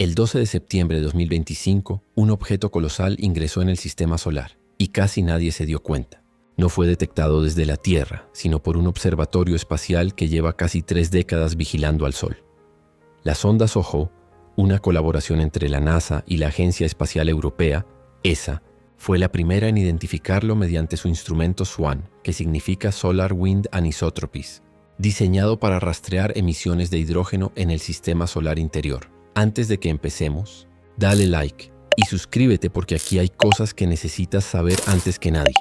El 12 de septiembre de 2025, un objeto colosal ingresó en el sistema solar y casi nadie se dio cuenta. No fue detectado desde la Tierra, sino por un observatorio espacial que lleva casi 3 décadas vigilando al Sol. La sonda SOHO, una colaboración entre la NASA y la Agencia Espacial Europea, ESA, fue la primera en identificarlo mediante su instrumento SWAN, que significa Solar Wind Anisotropies, diseñado para rastrear emisiones de hidrógeno en el sistema solar interior. Antes de que empecemos, dale like y suscríbete porque aquí hay cosas que necesitas saber antes que nadie.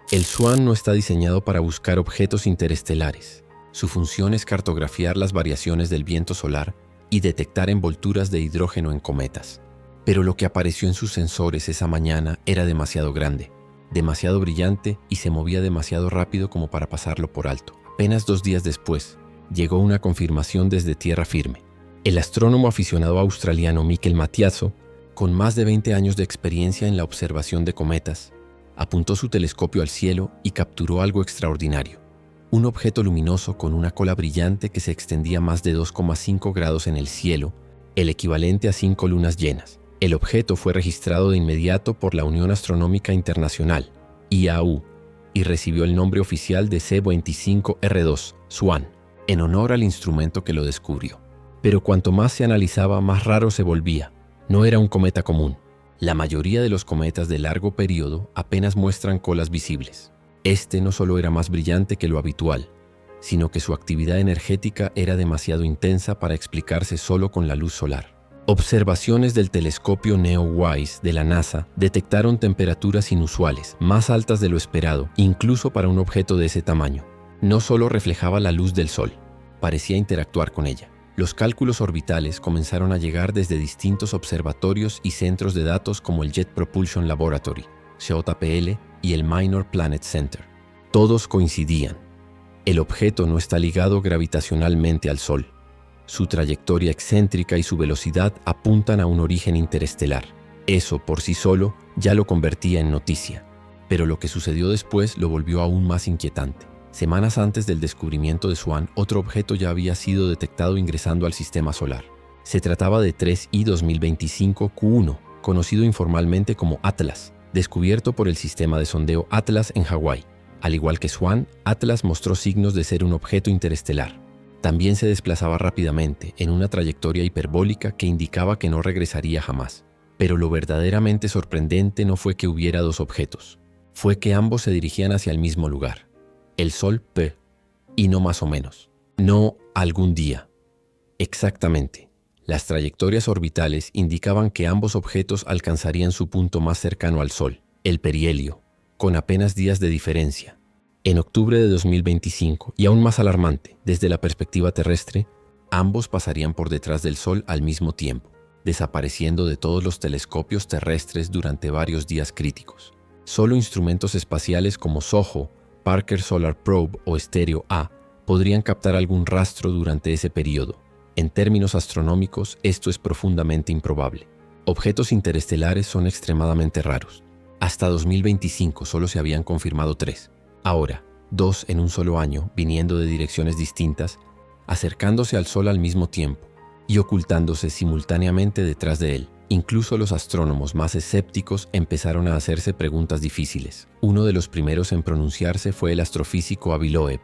El SWAN no está diseñado para buscar objetos interestelares. Su función es cartografiar las variaciones del viento solar y detectar envolturas de hidrógeno en cometas. Pero lo que apareció en sus sensores esa mañana era demasiado grande, demasiado brillante y se movía demasiado rápido como para pasarlo por alto. Apenas 2 días después, llegó una confirmación desde tierra firme. El astrónomo aficionado australiano Michael Matiaso, con más de 20 años de experiencia en la observación de cometas, apuntó su telescopio al cielo y capturó algo extraordinario. Un objeto luminoso con una cola brillante que se extendía más de 2,5 grados en el cielo, el equivalente a 5 lunas llenas. El objeto fue registrado de inmediato por la Unión Astronómica Internacional, IAU, y recibió el nombre oficial de C25R2, SWAN, en honor al instrumento que lo descubrió. Pero cuanto más se analizaba, más raro se volvía. No era un cometa común. La mayoría de los cometas de largo periodo apenas muestran colas visibles. Este no solo era más brillante que lo habitual, sino que su actividad energética era demasiado intensa para explicarse solo con la luz solar. Observaciones del telescopio NEOWISE de la NASA detectaron temperaturas inusuales, más altas de lo esperado, incluso para un objeto de ese tamaño. No solo reflejaba la luz del Sol, parecía interactuar con ella. Los cálculos orbitales comenzaron a llegar desde distintos observatorios y centros de datos como el Jet Propulsion Laboratory, JPL, y el Minor Planet Center. Todos coincidían. El objeto no está ligado gravitacionalmente al Sol. Su trayectoria excéntrica y su velocidad apuntan a un origen interestelar. Eso por sí solo ya lo convertía en noticia. Pero lo que sucedió después lo volvió aún más inquietante. Semanas antes del descubrimiento de SWAN, otro objeto ya había sido detectado ingresando al sistema solar. Se trataba de 3I 2025 Q1, conocido informalmente como Atlas, descubierto por el sistema de sondeo Atlas en Hawái. Al igual que SWAN, Atlas mostró signos de ser un objeto interestelar. También se desplazaba rápidamente, en una trayectoria hiperbólica que indicaba que no regresaría jamás. Pero lo verdaderamente sorprendente no fue que hubiera 2 objetos. Fue que ambos se dirigían hacia el mismo lugar. El Sol P, y no más o menos. No algún día. Exactamente. Las trayectorias orbitales indicaban que ambos objetos alcanzarían su punto más cercano al Sol, el perihelio, con apenas días de diferencia. En octubre de 2025, y aún más alarmante, desde la perspectiva terrestre, ambos pasarían por detrás del Sol al mismo tiempo, desapareciendo de todos los telescopios terrestres durante varios días críticos. Solo instrumentos espaciales como SOHO, Parker Solar Probe o Stereo A podrían captar algún rastro durante ese periodo. En términos astronómicos, esto es profundamente improbable. Objetos interestelares son extremadamente raros. Hasta 2025 solo se habían confirmado 3. Ahora, 2 en un solo año, viniendo de direcciones distintas, acercándose al Sol al mismo tiempo y ocultándose simultáneamente detrás de él. Incluso los astrónomos más escépticos empezaron a hacerse preguntas difíciles. Uno de los primeros en pronunciarse fue el astrofísico Avi Loeb,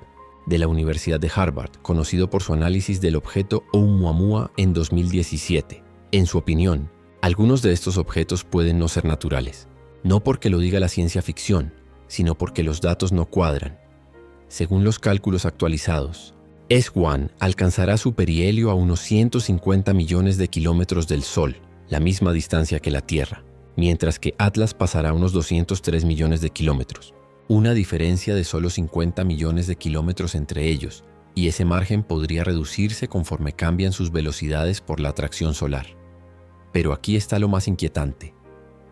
de la Universidad de Harvard, conocido por su análisis del objeto Oumuamua en 2017. En su opinión, algunos de estos objetos pueden no ser naturales, no porque lo diga la ciencia ficción, sino porque los datos no cuadran. Según los cálculos actualizados, S1 alcanzará su perihelio a unos 150 millones de kilómetros del Sol, la misma distancia que la Tierra, mientras que Atlas pasará a unos 203 millones de kilómetros. Una diferencia de solo 50 millones de kilómetros entre ellos, y ese margen podría reducirse conforme cambian sus velocidades por la atracción solar. Pero aquí está lo más inquietante.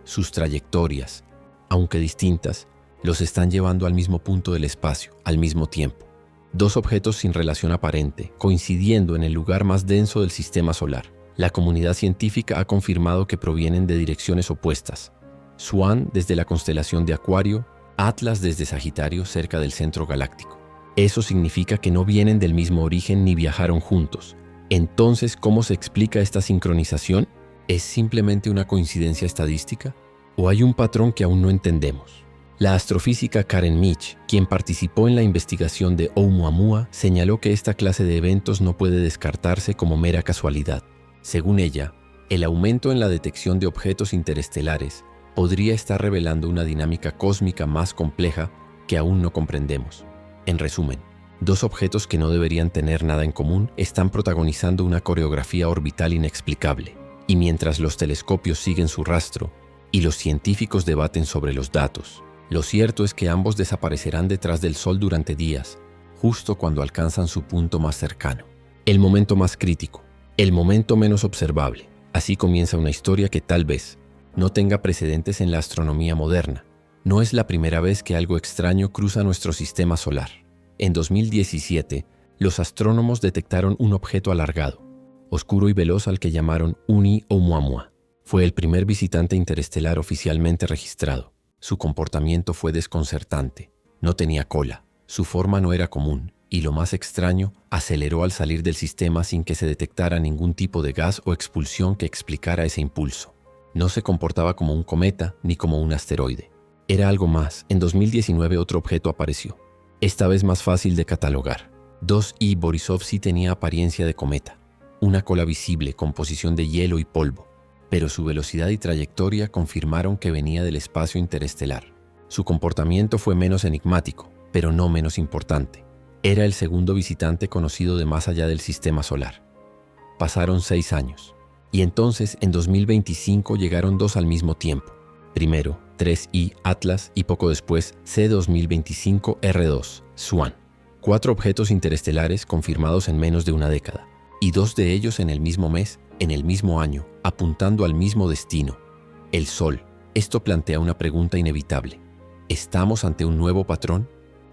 Sus trayectorias, aunque distintas, los están llevando al mismo punto del espacio, al mismo tiempo. 2 objetos sin relación aparente, coincidiendo en el lugar más denso del sistema solar. La comunidad científica ha confirmado que provienen de direcciones opuestas. SWAN desde la constelación de Acuario, Atlas desde Sagitario cerca del centro galáctico. Eso significa que no vienen del mismo origen ni viajaron juntos. Entonces, ¿cómo se explica esta sincronización? ¿Es simplemente una coincidencia estadística? ¿O hay un patrón que aún no entendemos? La astrofísica Karen Mitch, quien participó en la investigación de Oumuamua, señaló que esta clase de eventos no puede descartarse como mera casualidad. Según ella, el aumento en la detección de objetos interestelares podría estar revelando una dinámica cósmica más compleja que aún no comprendemos. En resumen, dos objetos que no deberían tener nada en común están protagonizando una coreografía orbital inexplicable, y mientras los telescopios siguen su rastro y los científicos debaten sobre los datos, lo cierto es que ambos desaparecerán detrás del Sol durante días, justo cuando alcanzan su punto más cercano. El momento más crítico, el momento menos observable. Así comienza una historia que tal vez no tenga precedentes en la astronomía moderna. No es la primera vez que algo extraño cruza nuestro sistema solar. En 2017, los astrónomos detectaron un objeto alargado, oscuro y veloz al que llamaron Uni Oumuamua. Fue el primer visitante interestelar oficialmente registrado. Su comportamiento fue desconcertante. No tenía cola, su forma no era común, y lo más extraño, aceleró al salir del sistema sin que se detectara ningún tipo de gas o expulsión que explicara ese impulso. No se comportaba como un cometa ni como un asteroide. Era algo más. En 2019 otro objeto apareció, esta vez más fácil de catalogar. 2I Borisov sí tenía apariencia de cometa, una cola visible, composición de hielo y polvo, pero su velocidad y trayectoria confirmaron que venía del espacio interestelar. Su comportamiento fue menos enigmático, pero no menos importante. Era el segundo visitante conocido de más allá del sistema solar. Pasaron 6 años, y entonces en 2025 llegaron dos al mismo tiempo. Primero, 3I Atlas y poco después C2025 R2 Swan. 4 objetos interestelares confirmados en menos de una década, y 2 de ellos en el mismo mes, en el mismo año, apuntando al mismo destino, el Sol. Esto plantea una pregunta inevitable. ¿Estamos ante un nuevo patrón?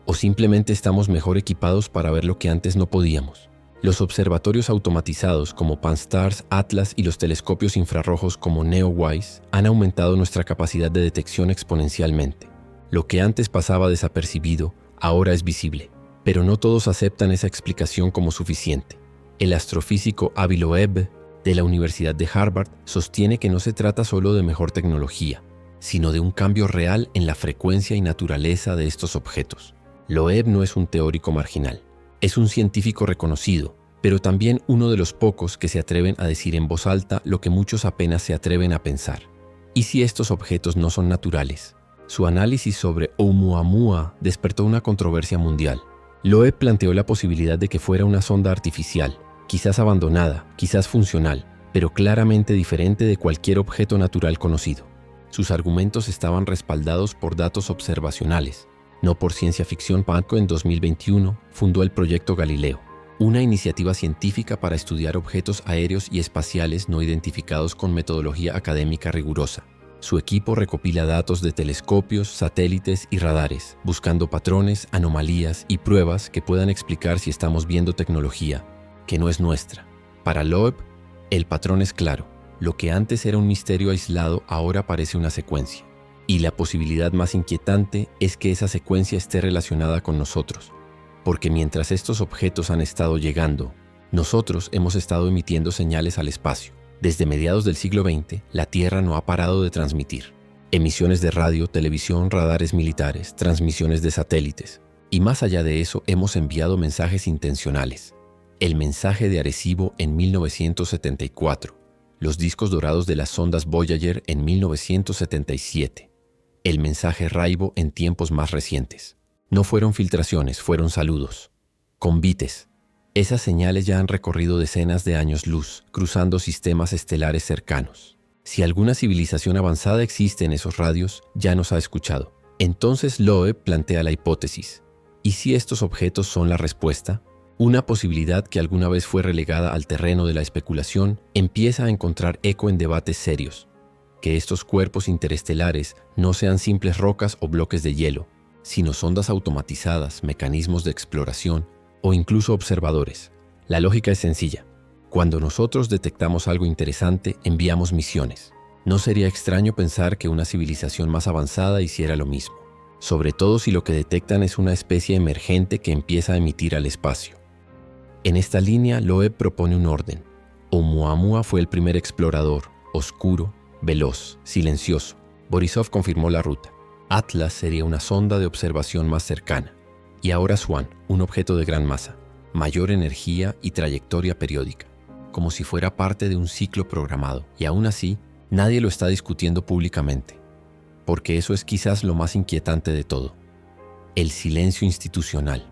¿O simplemente estamos mejor equipados para ver lo que antes no podíamos? Los observatorios automatizados como Pan-STARRS, Atlas y los telescopios infrarrojos como NEOWISE han aumentado nuestra capacidad de detección exponencialmente. Lo que antes pasaba desapercibido, ahora es visible. Pero no todos aceptan esa explicación como suficiente. El astrofísico Avi Loeb, de la Universidad de Harvard, sostiene que no se trata solo de mejor tecnología, sino de un cambio real en la frecuencia y naturaleza de estos objetos. Loeb no es un teórico marginal. Es un científico reconocido, pero también uno de los pocos que se atreven a decir en voz alta lo que muchos apenas se atreven a pensar. ¿Y si estos objetos no son naturales? Su análisis sobre Oumuamua despertó una controversia mundial. Loeb planteó la posibilidad de que fuera una sonda artificial, quizás abandonada, quizás funcional, pero claramente diferente de cualquier objeto natural conocido. Sus argumentos estaban respaldados por datos observacionales, no por ciencia ficción. Panko en 2021 fundó el Proyecto Galileo, una iniciativa científica para estudiar objetos aéreos y espaciales no identificados con metodología académica rigurosa. Su equipo recopila datos de telescopios, satélites y radares, buscando patrones, anomalías y pruebas que puedan explicar si estamos viendo tecnología que no es nuestra. Para Loeb, el patrón es claro. Lo que antes era un misterio aislado ahora parece una secuencia. Y la posibilidad más inquietante es que esa secuencia esté relacionada con nosotros. Porque mientras estos objetos han estado llegando, nosotros hemos estado emitiendo señales al espacio. Desde mediados del siglo XX, la Tierra no ha parado de transmitir. Emisiones de radio, televisión, radares militares, transmisiones de satélites. Y más allá de eso, hemos enviado mensajes intencionales. El mensaje de Arecibo en 1974. Los discos dorados de las sondas Voyager en 1977. El mensaje Raibo en tiempos más recientes. No fueron filtraciones, fueron saludos. Convites. Esas señales ya han recorrido decenas de años luz, cruzando sistemas estelares cercanos. Si alguna civilización avanzada existe en esos radios, ya nos ha escuchado. Entonces Loeb plantea la hipótesis. ¿Y si estos objetos son la respuesta? Una posibilidad que alguna vez fue relegada al terreno de la especulación empieza a encontrar eco en debates serios. Que estos cuerpos interestelares no sean simples rocas o bloques de hielo, sino sondas automatizadas, mecanismos de exploración o incluso observadores. La lógica es sencilla. Cuando nosotros detectamos algo interesante, enviamos misiones. No sería extraño pensar que una civilización más avanzada hiciera lo mismo, sobre todo si lo que detectan es una especie emergente que empieza a emitir al espacio. En esta línea, Loeb propone un orden. Oumuamua fue el primer explorador, oscuro, veloz, silencioso. Borisov confirmó la ruta. Atlas sería una sonda de observación más cercana. Y ahora Swan, un objeto de gran masa, mayor energía y trayectoria periódica, como si fuera parte de un ciclo programado. Y aún así, nadie lo está discutiendo públicamente, porque eso es quizás lo más inquietante de todo: el silencio institucional.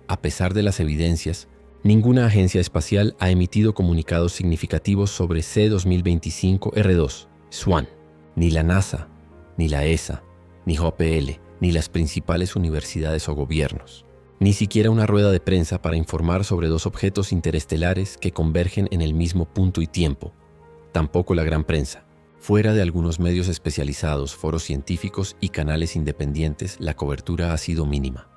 A pesar de las evidencias, ninguna agencia espacial ha emitido comunicados significativos sobre C-2025-R2, Swan. Ni la NASA, ni la ESA, ni JPL, ni las principales universidades o gobiernos. Ni siquiera una rueda de prensa para informar sobre dos objetos interestelares que convergen en el mismo punto y tiempo. Tampoco la gran prensa. Fuera de algunos medios especializados, foros científicos y canales independientes, la cobertura ha sido mínima.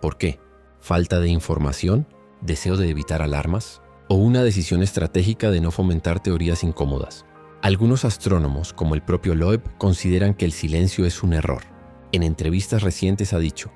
¿Por qué? ¿Falta de información? ¿Deseo de evitar alarmas? ¿O una decisión estratégica de no fomentar teorías incómodas? Algunos astrónomos, como el propio Loeb, consideran que el silencio es un error. En entrevistas recientes ha dicho: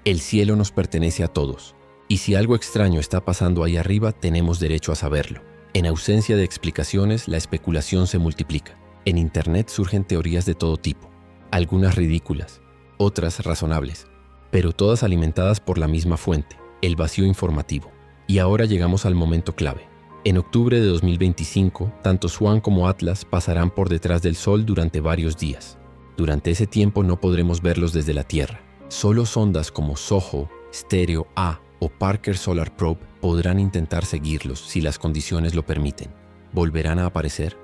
el cielo nos pertenece a todos, y si algo extraño está pasando ahí arriba, tenemos derecho a saberlo. En ausencia de explicaciones, la especulación se multiplica. En Internet surgen teorías de todo tipo, algunas ridículas, otras razonables, pero todas alimentadas por la misma fuente, el vacío informativo. Y ahora llegamos al momento clave. En octubre de 2025, tanto Swan como Atlas pasarán por detrás del Sol durante varios días. Durante ese tiempo no podremos verlos desde la Tierra. Solo sondas como SOHO, Stereo A o Parker Solar Probe podrán intentar seguirlos si las condiciones lo permiten. ¿Volverán a aparecer?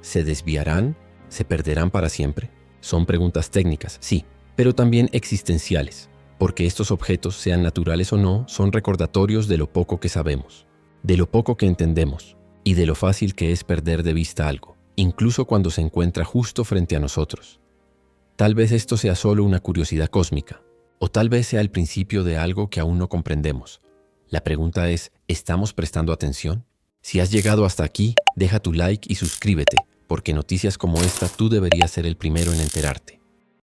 ¿Se desviarán? ¿Se perderán para siempre? Son preguntas técnicas, sí, pero también existenciales, porque estos objetos, sean naturales o no, son recordatorios de lo poco que sabemos, de lo poco que entendemos y de lo fácil que es perder de vista algo, incluso cuando se encuentra justo frente a nosotros. Tal vez esto sea solo una curiosidad cósmica, o tal vez sea el principio de algo que aún no comprendemos. La pregunta es: ¿estamos prestando atención? Si has llegado hasta aquí, deja tu like y suscríbete, porque noticias como esta tú deberías ser el primero en enterarte.